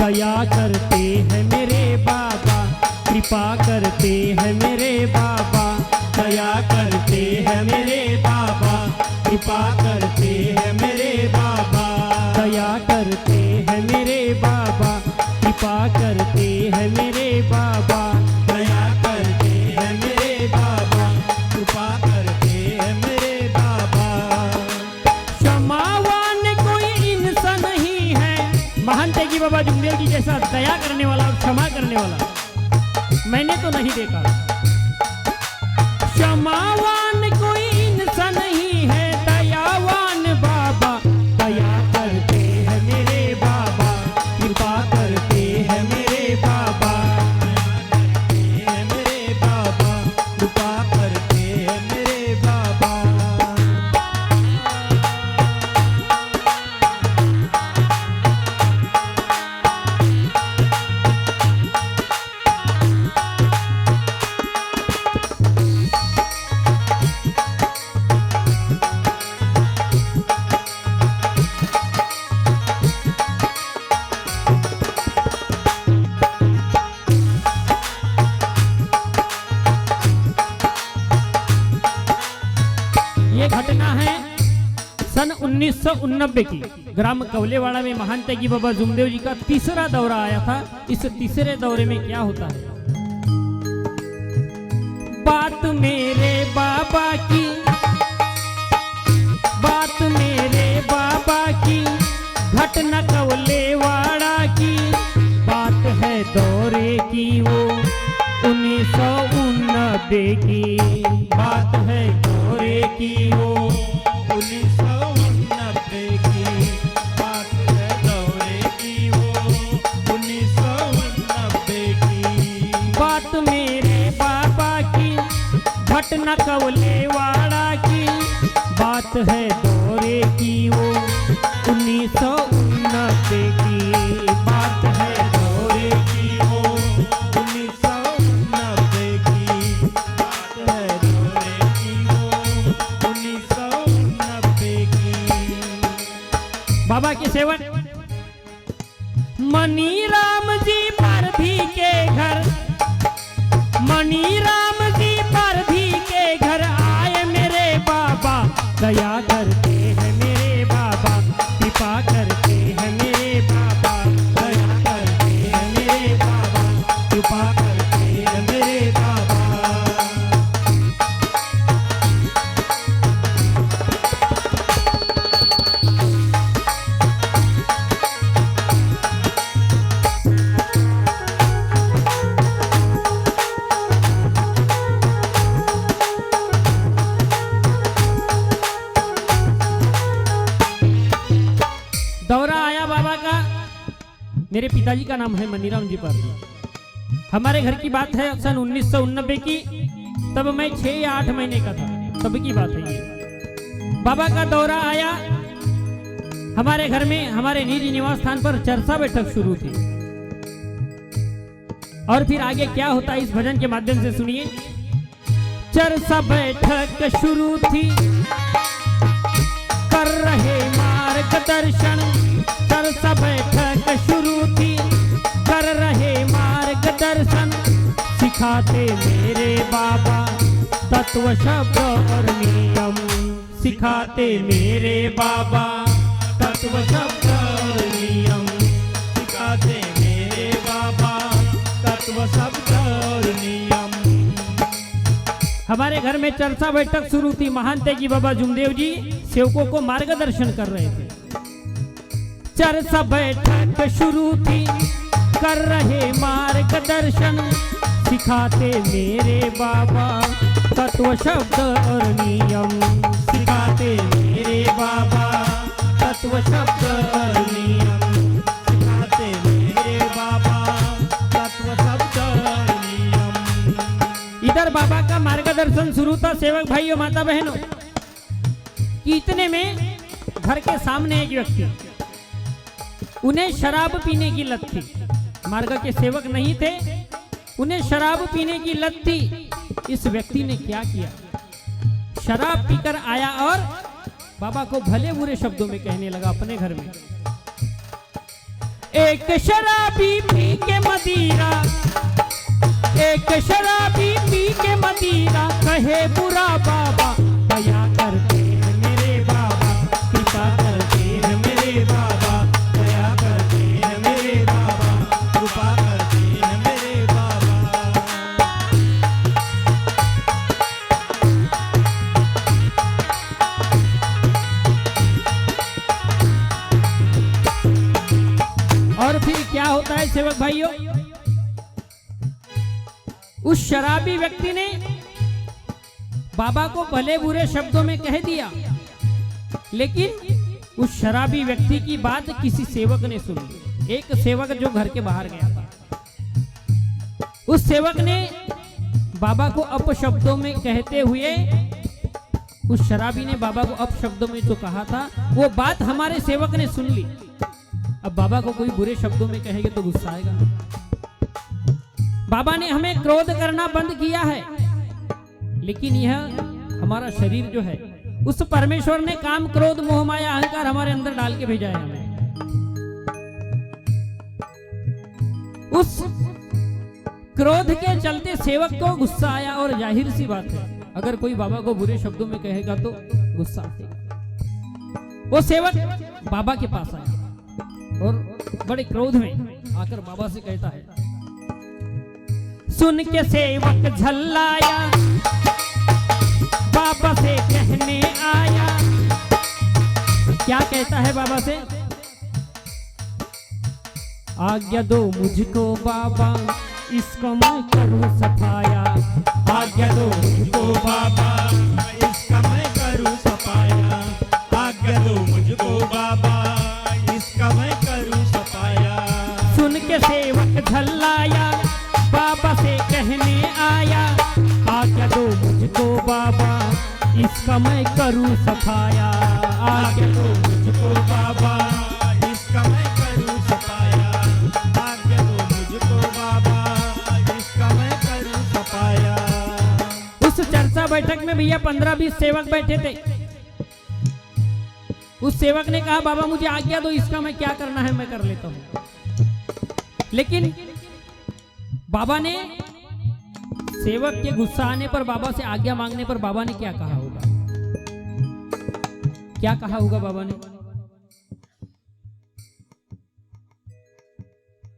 दया करते हैं मेरे बाबा, कृपा करते हैं मेरे बाबा, दया करते हैं मेरे बाबा, कृपा करते हैं मेरे बाबा, दया करते हैं मेरे बाबा, कृपा करते हैं मेरे बाबा, दया करते हैं मेरे बाबा, कृपा करते हैं मेरे बाबा। क्षमावान कोई इंसान नहीं है, महान तेगी बाबा जुमदेव जी जैसा दया करने वाला और क्षमा करने वाला मैंने तो नहीं देखा। क्षमावान कोई इंसान नहीं है, दयावान बाबा, दया करते हैं मेरे बाबा, कृपा करते हैं मेरे बाबा, करते हैं मेरे बाबा, कृपा करते हैं मेरे बाबा। ये घटना है सन 1989 की। ग्राम कवलेवाड़ा में महान तेगी बाबा जुमदेव जी का तीसरा दौरा आया था। इस तीसरे दौरे में क्या होता है, बात मेरे बाबा की, बात मेरे बाबा की, घटना कवलेवाड़ा की, बात है दौरे की वो 1989 की, बात है दौरे की वो 1989 की, बात है दौरे की वो 1989 की, बात मेरे बाबा की, घटना कवलेवाड़ा की, बात है दौरे की वो 1989 की, बात है दौरे की वो 1989 की, बात है दौरे की वो 1990 की। बाबा के सेवक मनी राम जी पारधी के घर, मनी राम जी पारधी के घर आए मेरे बाबा, दया करते हैं मेरे बाबा, कृपा करते हैं मेरे बाबा, दया करते हैं मेरे बाबा, कृपा करते हैं मेरे बाबा। दौरा आया बाबा का। मेरे पिताजी का नाम है मनीराम जी पारधी। हमारे घर की बात है सन 1989 की। तब मैं 6 या 8 महीने का था, तब की बात है ये। बाबा का दौरा आया हमारे घर में। हमारे निजी निवास स्थान पर चर्चा बैठक शुरू थी। और फिर आगे क्या होता है इस भजन के माध्यम से सुनिए। चर्चा बैठक शुरू थी, कर रहे मार्गदर्शन। चर्चा बैठक शुरू थी, कर रहे मार्गदर्शन। सिखाते मेरे बाबा तत्व शब्द और नियम, सिखाते मेरे बाबा तत्व शब्द और नियम, सिखाते मेरे बाबा तत्व शब्द और नियम। हमारे घर में चर्चा बैठक शुरू थी। महान तेगी बाबा जुमदेव जी सेवकों को मार्गदर्शन कर रहे थे। चर्चा बैठक शुरू थी, कर रहे मार्गदर्शन। सिखाते मेरे बाबा तत्व शब्द और नियम, सिखाते मेरे बाबा तत्व शब्द और नियम, सिखाते मेरे बाबा तत्व शब्द और नियम। इधर बाबा का मार्गदर्शन शुरू था। सेवक भाइयों माता बहनों, इतने में घर के सामने एक व्यक्ति, उन्हें शराब पीने की लत थी। मार्ग के सेवक नहीं थे, उन्हें शराब पीने की लत थी। इस व्यक्ति ने क्या किया, शराब पीकर आया और बाबा को भले बुरे शब्दों में कहने लगा अपने घर में। ए एक शराबी पी के मदीरा, एक शराबी पी के मदीरा, कहे बुरा बाबा दया करते हैं मेरे बाबा, कृपा करते हैं मेरे बाबा, दया करते हैं मेरे बाबा, कृपा करते हैं मेरे बाबा। और फिर क्या होता है सेवक भाइयों, उस शराबी व्यक्ति ने बाबा को भले बुरे शब्दों में कह दिया, लेकिन उस शराबी व्यक्ति की बात किसी सेवक ने सुन ली। एक सेवक जो घर के बाहर गया था, उस सेवक ने बाबा को अपशब्दों में कहते हुए, उस शराबी ने बाबा को अपशब्दों में जो कहा था वो बात हमारे सेवक ने सुन ली। अब बाबा को कोई बुरे शब्दों में कहेंगे तो गुस्सा आएगा। बाबा ने हमें क्रोध करना बंद किया है, लेकिन यह हमारा शरीर जो है, उस परमेश्वर ने काम क्रोध मोह माया अहंकार हमारे अंदर डाल के भेजा है हमें। उस क्रोध के चलते सेवक को गुस्सा आया, और जाहिर सी बात है अगर कोई बाबा को बुरे शब्दों में कहेगा तो गुस्सा आएगा। वो सेवक बाबा के पास आया और बड़े क्रोध में आकर बाबा से कहता है, सुन के सेवक झल्लाया, बाबा से कहने आया। क्या कहता है बाबा से? आज्ञा दो मुझको बाबा, इसको मैं करूं सफाया। आज्ञा दो मुझको बाबा, इसका मैं करूं सफाया। आज्ञा दो मुझको बाबा, इसका मैं करूं सफाया। सुन के सेवक झल्लाया, बाबा से कहने आया, आज्ञा दो मुझको बाबा, इसका मैं करूं सफाया। आज्ञा दो मुझको बाबा, इसका मैं करूं सफाया। आज्ञा दो मुझको बाबा, इसका मैं करूं सफाया। उस चर्चा बैठक में भैया 15-20 सेवक बैठे थे। उस सेवक ने कहा, बाबा मुझे आज्ञा दो, इसका मैं क्या करना है मैं कर लेता हूं। लेकिन बाबा ने, सेवक के गुस्सा आने पर, बाबा से आज्ञा मांगने पर बाबा ने क्या कहा होगा? क्या कहा होगा बाबा ने?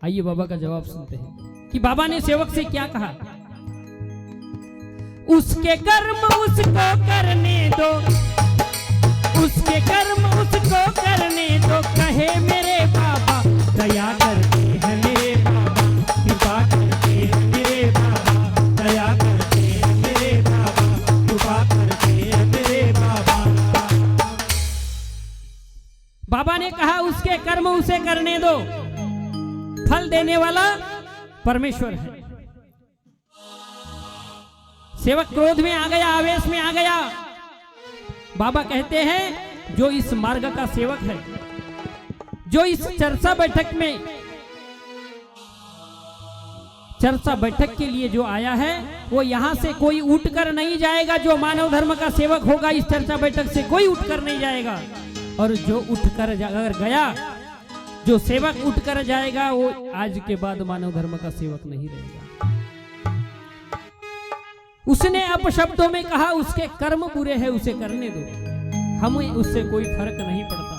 आइए बाबा का जवाब सुनते हैं कि बाबा ने सेवक से क्या कहा। उसके कर्म उसको करने दो, उसके कर्म उसको करने दो, कहे मेरे बाबा दया करते हैं मेरे बाबा, कृपा करते हैं मेरे बाबा, दया करते हैं मेरे बाबा, कृपा करते हैं मेरे बाबा। बाबा ने कहा उसके कर्म उसे करने दो, फल देने वाला परमेश्वर है। सेवक क्रोध में आ गया, आवेश में आ गया। बाबा कहते हैं जो इस मार्ग का सेवक है, जो इस चर्चा बैठक में, चर्चा बैठक के लिए जो आया है, वो यहां से कोई उठकर नहीं जाएगा। जो मानव धर्म का सेवक होगा इस चर्चा बैठक से कोई उठकर नहीं जाएगा। और जो उठकर अगर गया, जो सेवक उठकर जाएगा, वो आज के बाद मानव धर्म का सेवक नहीं रहेगा। उसने अपशब्दों में कहा उसके कर्म बुरे हैं, उसे करने दो, हमें उससे कोई फर्क नहीं पड़ता।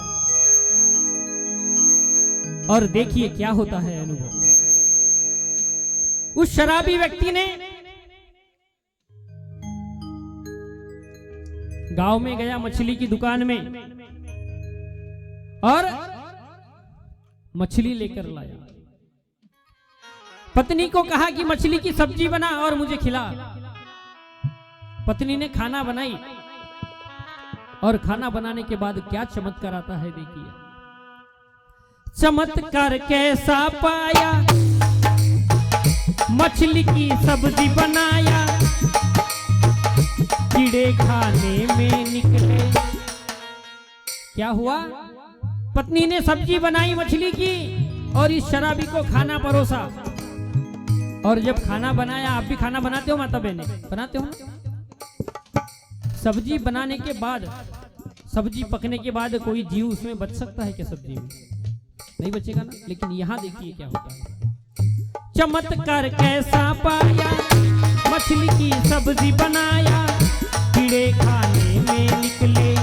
और देखिए क्या होता है अनुभव। उस शराबी व्यक्ति ने गांव में गया मछली की दुकान में और मछली लेकर लाया। पत्नी को कहा कि मछली की सब्जी बना और मुझे खिला। पत्नी ने खाना बनाई और खाना बनाने के बाद क्या चमत्कार आता है देखिए। चमत्कार कैसा पाया, मछली की सब्जी बनाया, कीड़े खाने में निकले। क्या हुआ? पत्नी ने सब्जी बनाई मछली की और इस शराबी को खाना परोसा। और जब खाना बनाया, आप भी खाना बनाते हो माता बहने? बनाते हो ना? सब्जी बनाने के बाद, सब्जी पकने के बाद कोई जीव उसमें बच सकता है क्या? सब्जी में नहीं बचेगा ना। लेकिन यहाँ देखिए क्या होता है। चमत्कार कैसा पाया, मछली की सब्जी बनाया, कीड़े खाने में निकले,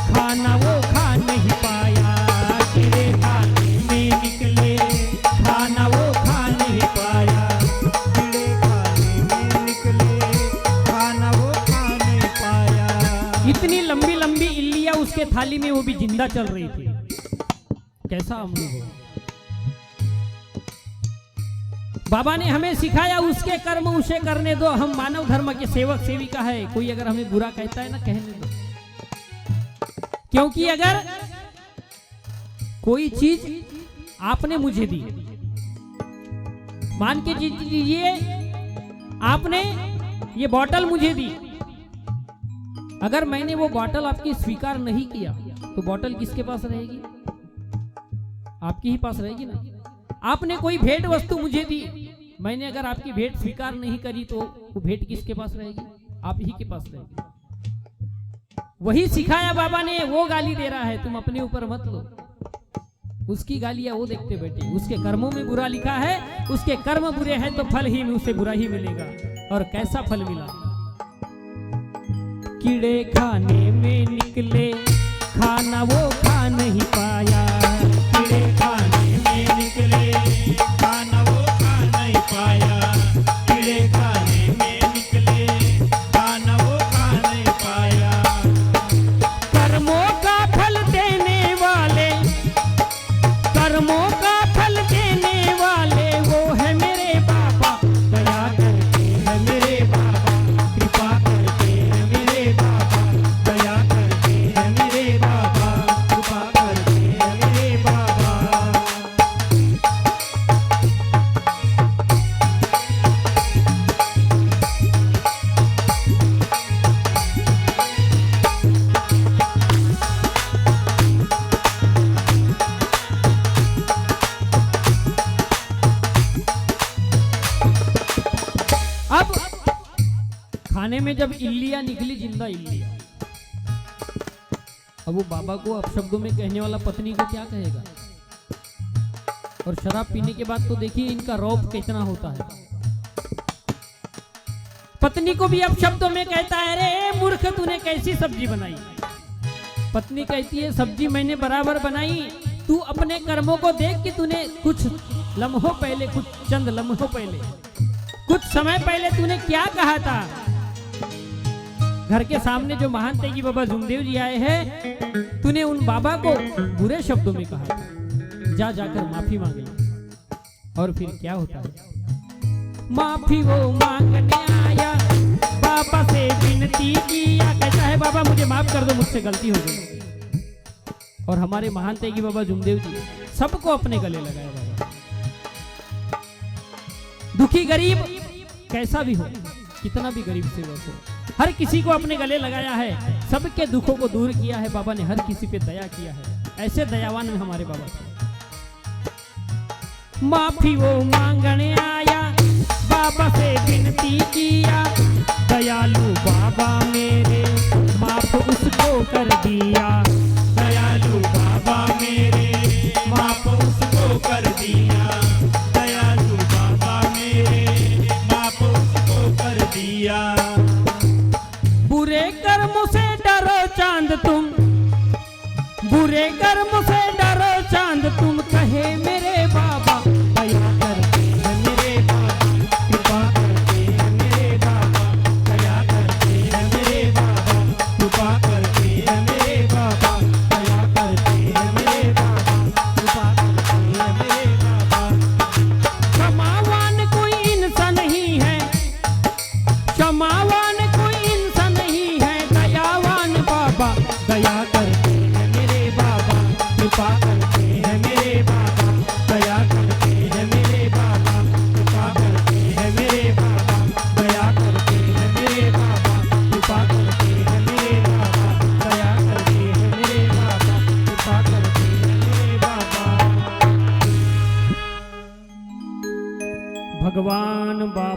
खाना वो खा नहीं पाया। कीड़े खाने में निकले, खाना वो खा नहीं पाया। कीड़े खाने में निकले, खाना वो खा नहीं पाया। इतनी लंबी लंबी इल्लियां उसके थाली में, वो भी जिंदा चल रही थी। कैसा अनुभव। बाबा ने हमें सिखाया, उसके कर्म उसे करने दो। हम मानव धर्म के सेवक सेविका है। कोई अगर हमें बुरा कहता है ना, कहने दो। क्योंकि अगर कोई चीज आपने मुझे दी, मान के लीजिए आपने ये बोतल मुझे दी, अगर मैंने वो बोतल आपकी स्वीकार नहीं किया तो बोतल किसके पास रहेगी? आपकी ही पास रहेगी ना। आपने कोई भेंट वस्तु मुझे दी, मैंने अगर आपकी भेंट स्वीकार नहीं करी तो वो भेंट किसके पास रहेगी? आप ही के पास रहेगी। वही सिखाया बाबा ने। वो गाली दे रहा है, तुम अपने ऊपर मत लो। उसकी गालियां वो देखते बैठे। उसके कर्मों में बुरा लिखा है, उसके कर्म बुरे हैं तो फल ही में उसे बुरा ही मिलेगा। और कैसा फल मिला? कीड़े खाने में निकले, खाना वो खा नहीं पाया। कीड़े खाने में निकले, खाना वो खा नहीं पाया। कीड़े खाने में निकले, खाना वो खा नहीं पाया। कर्मों का फल देने वाले, कर्मों का फल देने वाले वो है मेरे बाबा। दया करके है मेरे बाबा, कृपा करके है मेरे बाबा। दया करके है मेरे बाबा, कृपा करके है मेरे बाबा। अब खाने में जब इल्लियां निकली, जिंदा इल्लियां, अब वो बाबा को अपशब्दों में कहने वाला पत्नी को क्या कहेगा? और शराब पीने के बाद तो देखिए इनका रौब कितना होता है। पत्नी को भी अपशब्दों में कहता है, अरे मूर्ख तूने कैसी सब्जी बनाई। पत्नी कहती है, सब्जी मैंने बराबर बनाई, तू अपने कर्मों को देख कि तूने कुछ लम्हों पहले, कुछ चंद लम्हों पहले, कुछ समय पहले तूने क्या कहा था। घर के सामने जो महान तेगी बाबा जुमदेव जी आए हैं, तूने उन बाबा को बुरे शब्दों में कहा था। जा जाकर माफी मांग ले। और फिर क्या होता है? माफी वो मांगने आया, बाबा से विनती किया, कहता है बाबा मुझे माफ कर दो, मुझसे गलती हो गई। और हमारे महान तेगी बाबा जुमदेव जी सबको अपने गले लगाए। बाबा दुखी गरीब कैसा भी हो, कितना भी गरीब सेवक हो, हर किसी को अपने गले लगाया है, सबके दुखों को दूर किया है। बाबा ने हर किसी पे दया किया है। ऐसे दयावान में हमारे बाबा थे। माफी वो मांगने आया, बाबा से विनती किया, दयालु बाबा मेरे माफ उसको कर दिया। दयालु बाबा मेरे माफ उसको कर दिया। दयालु बाबा मेरे माफ उसको कर दिया। बुरे कर्म से डरो चांद तुम, बुरे कर्म से डरो चांद तुम, कहे मेरे बाबा। दया करके है मेरे बाबा, कृपा करके है मेरे बाबा। दया करके है मेरे बाबा, कृपा करके है मेरे बाबा। दया करके है मेरे बाबा। कृपा करके है मेरे बाबा। क्षमावान कोई इंसान नहीं है, क्षमावान कोई इंसान नहीं है, दयावान बाबा। दया करके है मेरे बाबा। कृपा करके है मेरे बाबा। दया करके है मेरे बाबा। कृपा करके है मेरे बाबा। दया करके है मेरे बाबा। कृपा करके है मेरे बाबा। दया करके है मेरे बाबा। कृपा करके है मेरे बाबा। भगवान बाबा